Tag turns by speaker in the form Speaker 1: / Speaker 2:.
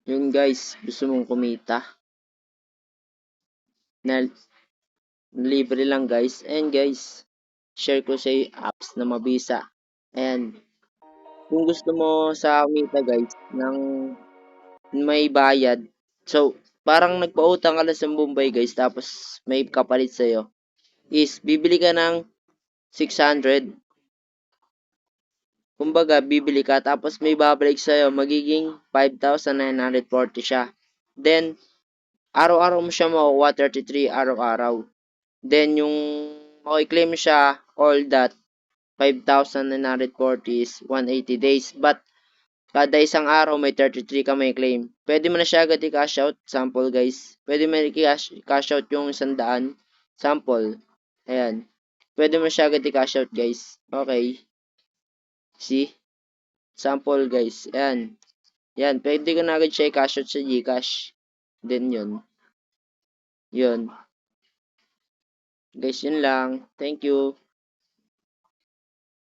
Speaker 1: Yun guys, gusto mong kumita na libre lang guys. And guys, share ko sa apps na mabisa. And kung gusto mo sa kumita guys ng may bayad. So, parang nagpautang ka lang sa Bombay guys tapos may kapalit sa'yo. Is bibili ka ng 600. Kumbaga, bibili ka tapos may babalik sa'yo magiging 5,940 siya. Then, araw-araw mo siya makukuha 33 araw-araw. Then, yung makiklaim siya all that 5,940 is 180 days. But, kada isang araw may 33 ka may claim. Pwede mo na siya agad i-cash out. Sample guys. Pwede mo i-cash out yung 100. Sample. Ayan. Pwede mo siya agad i-cash out guys. Okay. See? Sample guys. Ayan. Yan. Pwede ko na agad siya i-cash out sa Gcash. Then yun. Yun. Guys, yun lang. Thank you.